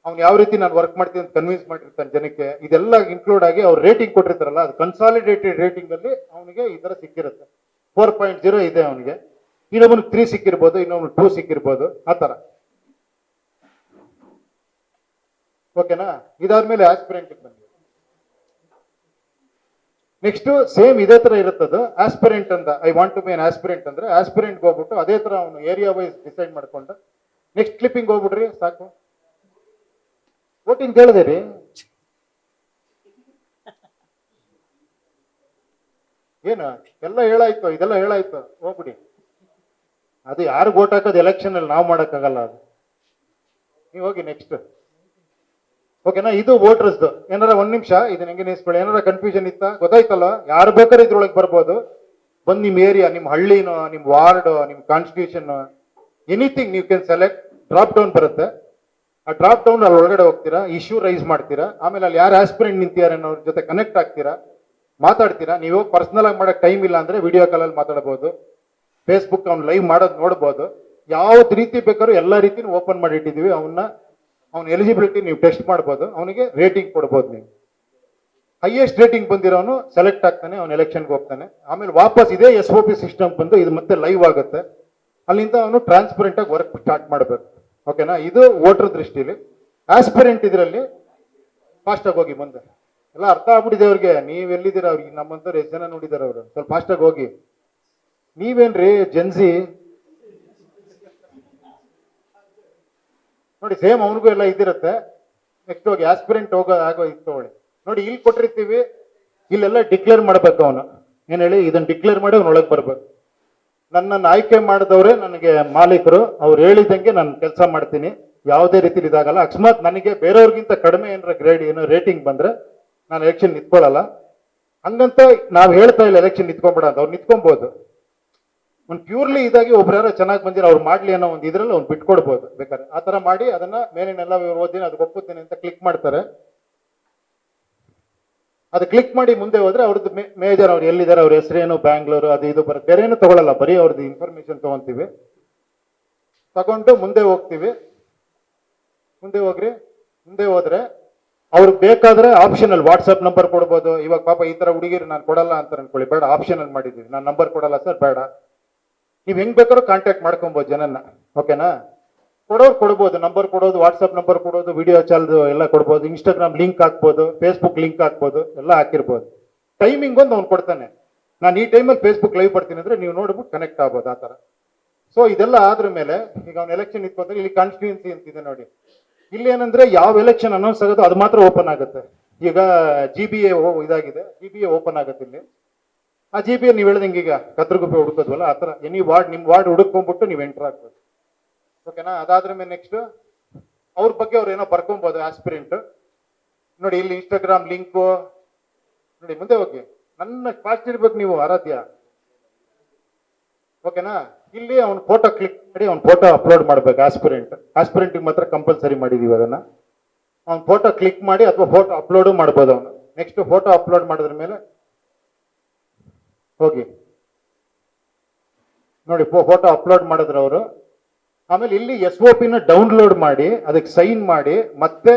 ಅವ್ನು ಯಾವ ರೀತಿ ನಾನು ವರ್ಕ್ ಮಾಡ್ತೀನಿ ಅಂತ ಕನ್ವಿನ್ಸ್ ಮಾಡಿರ್ತಾನೆ ಜನಕ್ಕೆ, ಇದೆಲ್ಲ ಇನ್ಕ್ಲೂಡ್ ಆಗಿ ಅವ್ರು ರೇಟಿಂಗ್ ಕೊಟ್ಟಿರ್ತಾರಲ್ಲ, ಅದು ಕನ್ಸಾಲಿಡೇಟೆಡ್ ರೇಟಿಂಗ್ ಅಲ್ಲಿ ಅವನಿಗೆ ಈ ತರ ಸಿಕ್ಕಿರುತ್ತೆ. 4.0 ಇದೆ ಅವನಿಗೆ. ಇನ್ನೊಬ್ಬನಿಗೆ 3 ಸಿಕ್ಕಿರ್ಬೋದು, ಇನ್ನೊಬ್ನು 2 ಸಿಕ್ಕಿರ್ಬೋದು, ಆ ತರ. ಓಕೆನಾ? ಇದಾದ್ಮೇಲೆ ಆಸ್ಪಿರೆಂಟ್ ಬಂದಿದೆ. ನೆಕ್ಸ್ಟ್ ಸೇಮ್ ಇದೇ ತರ ಇರುತ್ತದು. ಆಸ್ಪಿರೆಂಟ್ ಅಂತ I want to be an aspirant ಅಂದ್ರೆ ಆಸ್ಪಿರೆಂಟ್ ಹೋಗ್ಬಿಟ್ಟು ಅದೇ ತರ ಅವನು ಏರಿಯಾ ವೈಸ್ ಡಿಸೈಡ್ ಮಾಡ್ಕೊಂಡು ನೆಕ್ಸ್ಟ್ ಕ್ಲಿಪ್ಪಿಂಗ್ ಹೋಗ್ಬಿಡ್ರಿ ಸಾಕು. ವೋಟಿಂಗ್ ಹೇಳಿದೆ ರೀ. ಏನು ಎಲ್ಲ ಹೇಳಾಯ್ತು, ಇದೆಲ್ಲ ಹೇಳಾಯ್ತು, ಹೋಗ್ಬಿಡಿ. ಅದು ಯಾರು ವೋಟ್ ಹಾಕೋದು ಎಲೆಕ್ಷನ್ ಅಲ್ಲಿ ನಾವು ಮಾಡೋಕ್ಕಾಗಲ್ಲ. ಅದು ನೀವು ಹೋಗಿ ನೆಕ್ಸ್ಟ್. ಓಕೆನಾ? ಇದು ವೋಟರ್ಸ್ದು. ಏನಾರ ಒಂದ್ ನಿಮಿಷ ಇದನ್ನ ಹೆಂಗೆ ನಿಲ್ಸ್ಕೊಳ್ಳಿ. ಏನಾರ ಕನ್ಫ್ಯೂಷನ್ ಇತ್ತಾ? ಗೊತ್ತಾಯ್ತಲ್ಲ? ಯಾರು ಬೇಕಾದ್ರೆ ಇದ್ರೊಳಗೆ ಬರ್ಬೋದು. ಬಂದು ನಿಮ್ಮ ಏರಿಯಾ, ನಿಮ್ಮ ಹಳ್ಳಿನೋ, ನಿಮ್ಮ ವಾರ್ಡ್, ನಿಮ್ಮ ಕಾನ್ಸ್ಟಿಟ್ಯೂಷನ್, ಎನಿಥಿಂಗ್ ನೀವು ಕ್ಯಾನ್ ಸೆಲೆಕ್ಟ್. ಡ್ರಾಪ್ ಡೌನ್ ಬರುತ್ತೆ. ಆ ಡ್ರಾಪ್ ಡೌನ್ ಅಲ್ಲಿ ಒಳಗಡೆ ಹೋಗ್ತೀರಾ, ಇಶ್ಯೂ ರೈಸ್ ಮಾಡ್ತೀರಾ. ಆಮೇಲೆ ಅಲ್ಲಿ ಯಾರು ಆಸ್ಪಿರೆಂಟ್ ನಿಂತಿದ್ದಾರೆ ಅನ್ನೋರ ಜೊತೆ ಕನೆಕ್ಟ್ ಆಗ್ತೀರಾ, ಮಾತಾಡ್ತೀರಾ. ನೀವು ಪರ್ಸನಲ್ ಆಗಿ ಮಾಡಕ್ ಟೈಮ್ ಇಲ್ಲ ಅಂದ್ರೆ ವಿಡಿಯೋ ಕಾಲಲ್ಲಿ ಮಾತಾಡಬಹುದು. ಫೇಸ್ಬುಕ್ ಅವ್ನು ಲೈವ್ ಮಾಡೋದು ನೋಡ್ಬೋದು. ಯಾವ್ದು ರೀತಿ ಬೇಕಾದ್ರೂ ಎಲ್ಲ ರೀತಿನೂ ಓಪನ್ ಮಾಡಿ ಇಟ್ಟಿದ್ದೀವಿ. ಅವ್ನ ಎಲಿಜಿಬಿಲಿಟಿ ನೀವು ಟೆಸ್ಟ್ ಮಾಡ್ಬೋದು. ಅವನಿಗೆ ರೇಟಿಂಗ್ ಕೊಡ್ಬೋದು. ನೀವು ಹೈಯೆಸ್ಟ್ ರೇಟಿಂಗ್ ಬಂದಿರೋನು ಸೆಲೆಕ್ಟ್ ಆಗ್ತಾನೆ, ಅವ್ನು ಎಲೆಕ್ಷನ್ಗೆ ಹೋಗ್ತಾನೆ. ಆಮೇಲೆ ವಾಪಸ್ ಇದೇ SOP ಸಿಸ್ಟಮ್ ಬಂದು ಇದು ಮತ್ತೆ ಲೈವ್ ಆಗುತ್ತೆ. ಅಲ್ಲಿಂದ ಅವನು ಟ್ರಾನ್ಸ್ಪರೆಂಟ್ ಆಗಿ ವರ್ಕ್ ಸ್ಟಾರ್ಟ್ ಮಾಡಬೇಕು. ಓಕೆನಾ? ಇದು ವೋಟರ್ ದೃಷ್ಟಿಲಿ. ಆಸ್ಪಿರೆಂಟ್ ಇದರಲ್ಲಿ ಫಾಸ್ಟ್ ಆಗಿ ಹೋಗಿ ಮುಂದೆ. ಎಲ್ಲ ಅರ್ಥ ಆಗ್ಬಿಟ್ಟಿದೆ ಅವ್ರಿಗೆ. ನೀವ್ ಎಲ್ಲಿದ್ದೀರ? ಅವ್ರಿಗೆ ನಮ್ಮಂತವ್ರು ಎಷ್ಟು ಜನ ನೋಡಿದಾರೆ ಅವರು. ಸ್ವಲ್ಪ ಫಾಸ್ಟ್ ಆಗಿ ಹೋಗಿ. ನೀವೇನ್ರಿ ಜೆನ್ಸಿ ನೋಡಿ, ಸೇಮ್ ಅವನಿಗೂ ಎಲ್ಲ ಇದಿರುತ್ತೆ. ನೆಕ್ಸ್ಟ್ ಹೋಗಿ ಆಸ್ಪಿರೆಂಟ್ ಆಗೋ ಇದು ತಗೊಳ್ಳಿ. ನೋಡಿ, ಇಲ್ಲಿ ಕೊಟ್ಟಿರ್ತೀವಿ, ಇಲ್ಲೆಲ್ಲ ಡಿಕ್ಲೇರ್ ಮಾಡ್ಬೇಕು. ಅವನು ಏನ್ ಹೇಳಿ, ಇದನ್ನ ಡಿಕ್ಲೇರ್ ಮಾಡಿ ಅವ್ನ ಒಳಗೆ ಬರ್ಬೇಕು. ನನ್ನನ್ನು ಆಯ್ಕೆ ಮಾಡಿದವ್ರೆ ನನಗೆ ಮಾಲೀಕರು. ಅವ್ರು ಹೇಳಿದಂಗೆ ನಾನು ಕೆಲಸ ಮಾಡ್ತೀನಿ. ಯಾವುದೇ ರೀತಿಲಿ ಇದಾಗಲ್ಲ. ಅಕಸ್ಮಾತ್ ನನಗೆ ಬೇರೆಯವ್ರಿಗಿಂತ ಕಡಿಮೆ ಏನಾರ ಗ್ರೇಡ್ ಏನೋ ರೇಟಿಂಗ್ ಬಂದ್ರೆ ನಾನು ಎಲೆಕ್ಷನ್ ನಿಂತ್ಕೊಳ್ಳಲ್ಲ. ಹಂಗಂತ ನಾವು ಹೇಳ್ತಾ ಇಲ್ಲ ಎಲೆಕ್ಷನ್ ನಿಂತ್ಕೊಂಡ್ಬಿಡ ಅಂತ. ಅವ್ರು ನಿಂತ್ಕೊಬಹುದು. ಒಂದು ಪ್ಯೂರ್ಲಿ ಇದಾಗಿ ಒಬ್ರು ಯಾರೋ ಚೆನ್ನಾಗಿ ಬಂದಿರೋ ಅವ್ರು ಮಾಡ್ಲಿ ಅನ್ನೋ ಒಂದು ಇದ್ರಲ್ಲಿ ಅವ್ನು ಬಿಟ್ಕೊಡ್ಬೋದು ಬೇಕಾದ್ರೆ. ಆ ತರ ಮಾಡಿ ಅದನ್ನ ಮೇಲಿನೆಲ್ಲ ಓದಿನ ಅದಕ್ಕೆ ಒಪ್ಪುತ್ತೇನೆ ಅಂತ ಕ್ಲಿಕ್ ಮಾಡ್ತಾರೆ. ಅದು ಕ್ಲಿಕ್ ಮಾಡಿ ಮುಂದೆ ಹೋದ್ರೆ ಅವ್ರದ್ದು ಮೇಜರ್, ಅವ್ರು ಎಲ್ಲಿದ್ದಾರೆ, ಅವ್ರ ಹೆಸರೇನು, ಬ್ಯಾಂಗ್ಳೂರು, ಅದು ಇದು ಬರುತ್ತೆ. ಬೇರೇನು ತಗೊಳ್ಳಲ್ಲ, ಬರೀ ಅವ್ರದ್ದು ಇನ್ಫಾರ್ಮೇಶನ್ ತಗೊಂತೀವಿ. ತಗೊಂಡು ಮುಂದೆ ಹೋಗ್ತೀವಿ. ಮುಂದೆ ಹೋಗ್ರಿ. ಮುಂದೆ ಹೋದ್ರೆ ಅವ್ರಿಗೆ ಬೇಕಾದ್ರೆ ಆಪ್ಷನಲ್ ವಾಟ್ಸ್ಆಪ್ ನಂಬರ್ ಕೊಡ್ಬೋದು. ಇವಾಗ ಪಾಪ ಈ ತರ ಹುಡುಗಿರು ನಾನು ಕೊಡಲ್ಲ ಅಂತ ಅನ್ಕೊಳ್ಳಿ, ಬೇಡ ಆಪ್ಷನಲ್ ಮಾಡಿದ್ದೀವಿ. ನಾನು ನಂಬರ್ ಕೊಡಲ್ಲ ಸರ್, ಬೇಡ. ನೀವು ಹೆಂಗ್ ಬೇಕಾದ್ರೂ ಕಾಂಟ್ಯಾಕ್ಟ್ ಮಾಡ್ಕೊಬೋದು ಜನನ್ನ. ಓಕೆನಾ? ಕೊಡೋರು ಕೊಡ್ಬೋದು, ನಂಬರ್ ಕೊಡೋದು, ವಾಟ್ಸ್ಆಪ್ ನಂಬರ್ ಕೊಡೋದು, ವಿಡಿಯೋ ಚಾಲ್ದು ಎಲ್ಲ ಕೊಡ್ಬೋದು. ಇನ್ಸ್ಟಾಗ್ರಾಮ್ ಲಿಂಕ್ ಹಾಕ್ಬೋದು, ಫೇಸ್ಬುಕ್ ಲಿಂಕ್ ಹಾಕ್ಬೋದು, ಎಲ್ಲ ಹಾಕಿರ್ಬೋದು. ಟೈಮಿಂಗ್ ಒಂದು ಅವ್ನು ಕೊಡ್ತಾನೆ. ನಾನು ಈ ಟೈಮಲ್ಲಿ ಫೇಸ್ಬುಕ್ ಲೈವ್ ಬರ್ತೀನಿ ಅಂದ್ರೆ ನೀವು ನೋಡ್ಬಿಟ್ಟು ಕನೆಕ್ಟ್ ಆಗ್ಬೋದು, ಆ ಥರ. ಸೊ ಇದೆಲ್ಲ ಆದ್ರ ಮೇಲೆ ಈಗ ಅವ್ನು ಎಲೆಕ್ಷನ್ ಇಟ್ಕೊಂಡ್ರೆ ಇಲ್ಲಿ ಕಾನ್ಸ್ಟಿಟ್ಯೂನ್ಸಿ ಅಂತಿದೆ ನೋಡಿ. ಇಲ್ಲಿ ಏನಂದ್ರೆ ಯಾವ ಎಲೆಕ್ಷನ್ ಅನೌನ್ಸ್ ಆಗೋದು ಅದು ಮಾತ್ರ ಓಪನ್ ಆಗುತ್ತೆ. ಈಗ GBA ಇದಾಗಿದೆ, GBA ಓಪನ್ ಆಗುತ್ತೆ ಇಲ್ಲಿ. ಆ GBA ನೀವು ಹೇಳ್ದಂಗೆ ಈಗ ಕತ್ರಗುಪ್ಪೆ ಹುಡುಕೋದ್ವಲ್ಲ ಆ ಥರ ಎನಿ ವಾರ್ಡ್ ನಿಮ್ಮ ವಾರ್ಡ್ ಹುಡುಕೊಂಡ್ಬಿಟ್ಟು ನೀವು ಎಂಟರ್ ಆಗ್ಬೋದು. ಓಕೆನಾ? ಅದಾದ್ರ ಮೇಲೆ ನೆಕ್ಸ್ಟ್ ಅವ್ರ ಬಗ್ಗೆ ಅವ್ರು ಏನೋ ಬರ್ಕೊಬೋದು ಆಸ್ಪಿರೆಂಟ್. ನೋಡಿ ಇಲ್ಲಿ ಇನ್ಸ್ಟಾಗ್ರಾಮ್ ಲಿಂಕು ನೋಡಿ, ಮುಂದೆ ಹೋಗಿ. ನನ್ನ ಫಾಸ್ಟ್ ಇರ್ಬೇಕು ನೀವು ಆರಾಧ್ಯ. ಓಕೆನಾ? ಇಲ್ಲಿ ಅವ್ನ ಫೋಟೋ ಕ್ಲಿಕ್ ಮಾಡಿ ಅವ್ನ ಫೋಟೋ ಅಪ್ಲೋಡ್ ಮಾಡ್ಬೇಕು. ಆಸ್ಪಿರೆಂಟ್ ಮಾತ್ರ ಕಂಪಲ್ಸರಿ ಮಾಡಿದೀವಿ ಅದನ್ನ. ಅವ್ನ ಫೋಟೋ ಕ್ಲಿಕ್ ಮಾಡಿ ಅಥವಾ ಫೋಟೋ ಅಪ್ಲೋಡು ಮಾಡ್ಬೋದು ಅವನು. ನೆಕ್ಸ್ಟ್ ಫೋಟೋ ಅಪ್ಲೋಡ್ ಮಾಡಿದ್ರ ಮೇಲೆ ಹೋಗಿ ನೋಡಿ ಫೋಟೋ ಅಪ್ಲೋಡ್ ಮಾಡಿದ್ರು ಅವರು. ಆಮೇಲೆ ಇಲ್ಲಿ SOP ನ ಡೌನ್ಲೋಡ್ ಮಾಡಿ ಅದಕ್ಕೆ ಸೈನ್ ಮಾಡಿ ಮತ್ತೆ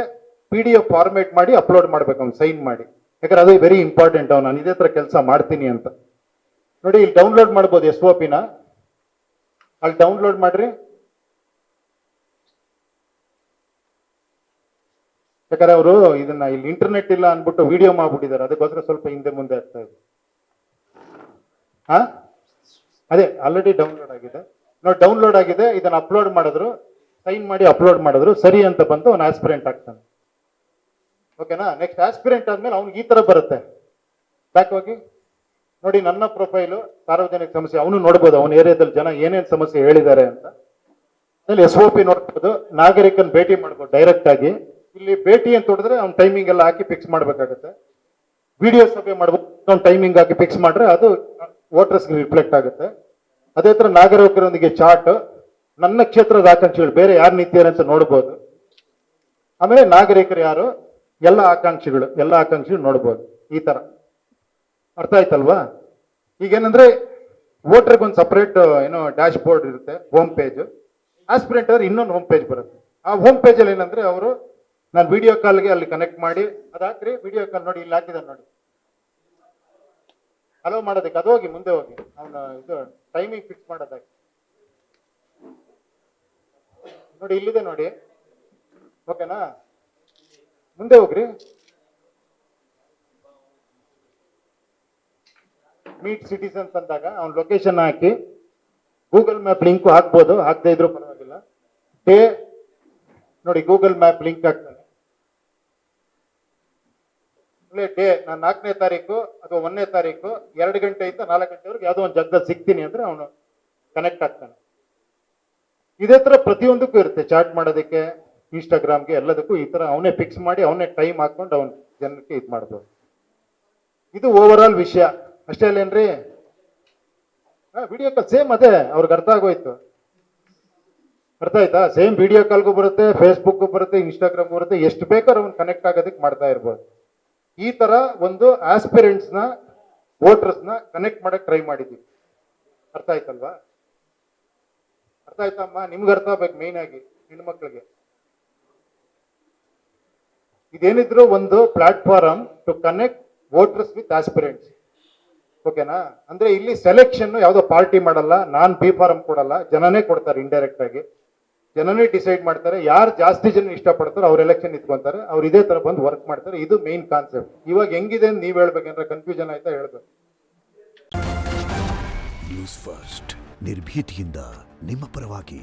PDF ಫಾರ್ಮೇಟ್ ಮಾಡಿ ಅಪ್ಲೋಡ್ ಮಾಡ್ಬೇಕು ಅವ್ನು ಸೈನ್ ಮಾಡಿ. ಯಾಕಂದ್ರೆ ಅದು ವೆರಿ ಇಂಪಾರ್ಟೆಂಟ್. ಅವ್ನು ನಾನು ಇದೇ ತರ ಕೆಲಸ ಮಾಡ್ತೀನಿ ಅಂತ. ನೋಡಿ ಇಲ್ಲಿ ಡೌನ್ಲೋಡ್ ಮಾಡ್ಬೋದು SOP ನ. ಅಲ್ಲಿ ಡೌನ್ಲೋಡ್ ಮಾಡ್ರಿ. ಯಾಕಂದ್ರೆ ಅವರು ಇದನ್ನ ಇಲ್ಲಿ ಇಂಟರ್ನೆಟ್ ಇಲ್ಲ ಅನ್ಬಿಟ್ಟು ವಿಡಿಯೋ ಮಾಡ್ಬಿಟ್ಟಿದ್ದಾರೆ, ಅದಕ್ಕೋಸ್ಕರ ಸ್ವಲ್ಪ ಹಿಂದೆ ಮುಂದೆ ಆಗ್ತಾ ಇದೆ. ಅದೇ ಆಲ್ರೆಡಿ ಡೌನ್ಲೋಡ್ ಆಗಿದೆ ನೋಡಿ, ಡೌನ್ಲೋಡ್ ಆಗಿದೆ. ಇದನ್ನ ಅಪ್ಲೋಡ್ ಮಾಡಿದ್ರು, ಸೈನ್ ಮಾಡಿ ಅಪ್ಲೋಡ್ ಮಾಡಿದ್ರು, ಸರಿ ಅಂತ ಬಂತು, ಅವ್ನು ಆಸ್ಪಿರೆಂಟ್ ಆಗ್ತಾನೆ. ಓಕೆನಾ? ನೆಕ್ಸ್ಟ್ ಆಸ್ಪಿರೆಂಟ್ ಆದ್ಮೇಲೆ ಅವ್ನಿಗೆ ಈ ತರ ಬರುತ್ತೆ. ಬ್ಯಾಕ್ ಹೋಗಿ ನೋಡಿ, ನನ್ನ ಪ್ರೊಫೈಲು ಸಾರ್ವಜನಿಕ ಸಮಸ್ಯೆ. ಅವನು ನೋಡ್ಬೋದು ಅವನ ಏರಿಯಾದಲ್ಲಿ ಜನ ಏನೇನ್ ಸಮಸ್ಯೆ ಹೇಳಿದ್ದಾರೆ ಅಂತ. SOP ನೋಡ್ಬೋದು. ನಾಗರಿಕನ್ ಭೇಟಿ ಮಾಡ್ಬೋದು ಡೈರೆಕ್ಟ್ ಆಗಿ. ಇಲ್ಲಿ ಭೇಟಿ ಅಂತ ಹೊಡೆದ್ರೆ ಅವ್ನ ಟೈಮಿಂಗ್ ಎಲ್ಲ ಹಾಕಿ ಫಿಕ್ಸ್ ಮಾಡ್ಬೇಕಾಗುತ್ತೆ. ವಿಡಿಯೋ ಸಭೆ ಮಾಡ್ಬೋದು, ಅವ್ನ ಟೈಮಿಂಗ್ ಹಾಕಿ ಫಿಕ್ಸ್ ಮಾಡ್ರೆ ಅದು ವೋಟರ್ಸ್ಗೆ ರಿಫ್ಲೆಕ್ಟ್ ಆಗುತ್ತೆ. ಅದೇ ತರ ನಾಗರಿಕರೊಂದಿಗೆ ಚಾಟ್, ನನ್ನ ಕ್ಷೇತ್ರದ ಆಕಾಂಕ್ಷಿಗಳು ಬೇರೆ ಯಾರು ನಿಂತಿದ್ದಾರೆ ಅಂತ ನೋಡ್ಬೋದು. ಆಮೇಲೆ ನಾಗರಿಕರು ಯಾರು, ಎಲ್ಲ ಆಕಾಂಕ್ಷಿಗಳು ನೋಡ್ಬೋದು. ಈ ತರ ಅರ್ಥ ಆಯ್ತಲ್ವಾ? ಈಗೇನಂದ್ರೆ ವೋಟರ್ಗೆ ಒಂದು ಸಪರೇಟ್ ಏನೋ ಡ್ಯಾಶ್ ಬೋರ್ಡ್ ಇರುತ್ತೆ, ಹೋಮ್ ಪೇಜ್. ಆಸ್ಪಿರೆಂಟ್ ಅವ್ರು ಇನ್ನೊಂದು ಹೋಮ್ ಪೇಜ್ ಬರುತ್ತೆ. ಆ ಹೋಮ್ ಪೇಜ್ ಅಲ್ಲಿ ಏನಂದ್ರೆ ಅವರು ನಾನು ವಿಡಿಯೋ ಕಾಲ್ಗೆ ಅಲ್ಲಿ ಕನೆಕ್ಟ್ ಮಾಡಿ ಅದಾಕ್ರಿ. ವಿಡಿಯೋ ಕಾಲ್ ನೋಡಿ ಇಲ್ಲಿ ಹಾಕಿದಾರೆ ನೋಡಿ, ಅಲೋ ಮಾಡೋದಕ್ಕೆ. ಅದು ಹೋಗಿ ಮುಂದೆ ಹೋಗಿ ಅವನು ಇದು ಟೈಮಿಂಗ್ ಫಿಕ್ಸ್ ಮಾಡೋದಾಗಿ ನೋಡಿ, ಇಲ್ಲಿದೆ ನೋಡಿ. ಓಕೆನಾ? ಮುಂದೆ ಹೋಗ್ರಿ. ಮೀಟ್ ಸಿಟಿಸನ್ಸ್ ಅಂದಾಗ ಅವ್ನ ಲೊಕೇಶನ್ ಹಾಕಿ ಗೂಗಲ್ ಮ್ಯಾಪ್ ಲಿಂಕ್ ಹಾಕ್ಬೋದು, ಹಾಕದೇ ಇದ್ರೂ ಪರವಾಗಿಲ್ಲ. ಡೇ ನೋಡಿ, ಗೂಗಲ್ ಮ್ಯಾಪ್ ಲಿಂಕ್ ಹಾಕ್ತಾನೆ. ಡೇ ನಾನು 4ನೇ ತಾರೀಕು ಅಥವಾ 1ನೇ ತಾರೀಕು 2 ಗಂಟೆಯಿಂದ 4 ಗಂಟೆವರೆಗೆ ಯಾವುದೋ ಒಂದು ಜಾಗದಲ್ಲಿ ಸಿಗ್ತೀನಿ ಅಂದ್ರೆ ಅವನು ಕನೆಕ್ಟ್ ಆಗ್ತಾನೆ. ಇದೇ ತರ ಪ್ರತಿಯೊಂದಕ್ಕೂ ಇರುತ್ತೆ, ಚಾಟ್ ಮಾಡೋದಕ್ಕೆ, ಇನ್ಸ್ಟಾಗ್ರಾಮ್ಗೆ, ಎಲ್ಲದಕ್ಕೂ ಈ ತರ ಅವನೇ ಫಿಕ್ಸ್ ಮಾಡಿ ಅವನೇ ಟೈಮ್ ಹಾಕೊಂಡು ಅವನ ಜನಕ್ಕೆ ಇದು ಮಾಡ್ಬೋದು. ಇದು ಓವರ್ ಆಲ್ ವಿಷಯ ಅಷ್ಟೇ ಅಲ್ಲೇನ್ರಿ? ವಿಡಿಯೋ ಕಾಲ್ ಸೇಮ್ ಅದೇ, ಅವ್ರಿಗೆ ಅರ್ಥ ಆಗೋಯ್ತು. ಅರ್ಥ ಆಯ್ತಾ? ಸೇಮ್ ವಿಡಿಯೋ ಕಾಲ್ಗೂ ಬರುತ್ತೆ, ಫೇಸ್ಬುಕ್ಗೂ ಬರುತ್ತೆ, ಇನ್ಸ್ಟಾಗ್ರಾಮ್ ಬರುತ್ತೆ. ಎಷ್ಟು ಬೇಕಾದ್ರೂ ಅವ್ನು ಕನೆಕ್ಟ್ ಆಗೋದಕ್ಕೆ ಮಾಡ್ತಾ ಇರ್ಬೋದು. ಈ ತರ ಒಂದು ಆಸ್ಪಿರೆಂಟ್ಸ್ ನ, ವೋಟರ್ಸ್ ನ ಕನೆಕ್ಟ್ ಮಾಡಕ್ ಟ್ರೈ ಮಾಡಿದ್ವಿ. ಅರ್ಥ ಆಯ್ತಲ್ವಾ? ಅರ್ಥ ಆಯ್ತಮ್ಮ? ನಿಮ್ಗೆ ಅರ್ಥ ಆಗ್ಬೇಕು ಮೇನ್ ಆಗಿ ಹೆಣ್ಮಕ್ಳಿಗೆ. ಇದೇನಿದ್ರು ಒಂದು platform to connect voters with aspirants. ಓಕೆನಾ? ಅಂದ್ರೆ ಇಲ್ಲಿ ಸೆಲೆಕ್ಷನ್ ಯಾವುದೋ ಪಾರ್ಟಿ ಮಾಡಲ್ಲ, ನಾನ್ ಬಿ ಫಾರಂ ಕೊಡಲ್ಲ, ಜನನೇ ಕೊಡ್ತಾರೆ. ಇಂಡೈರೆಕ್ಟ್ ಆಗಿ ಜನನೇ ಡಿಸೈಡ್ ಮಾಡ್ತಾರೆ. ಯಾರು ಜಾಸ್ತಿ ಜನ ಇಷ್ಟಪಡ್ತಾರೋ ಅವ್ರ ಎಲೆಕ್ಷನ್ ಇಟ್ಕೊಂತಾರೆ, ಅವ್ರು ಇದೇ ತರ ಬಂದು ವರ್ಕ್ ಮಾಡ್ತಾರೆ. ಇದು ಮೇನ್ ಕಾನ್ಸೆಪ್ಟ್. ಇವಾಗ ಹೆಂಗಿದೆ ಅಂತ ನೀವ್ ಹೇಳ್ಬೇಕಂದ್ರೆ ಕನ್ಫ್ಯೂಷನ್ ಆಯ್ತಾ? ಹೇಳ್ಬೇಕು. ನ್ಯೂಸ್ ಫಸ್ಟ್, ನಿರ್ಭೀತಿಯಿಂದ ನಿಮ್ಮ ಪರವಾಗಿ.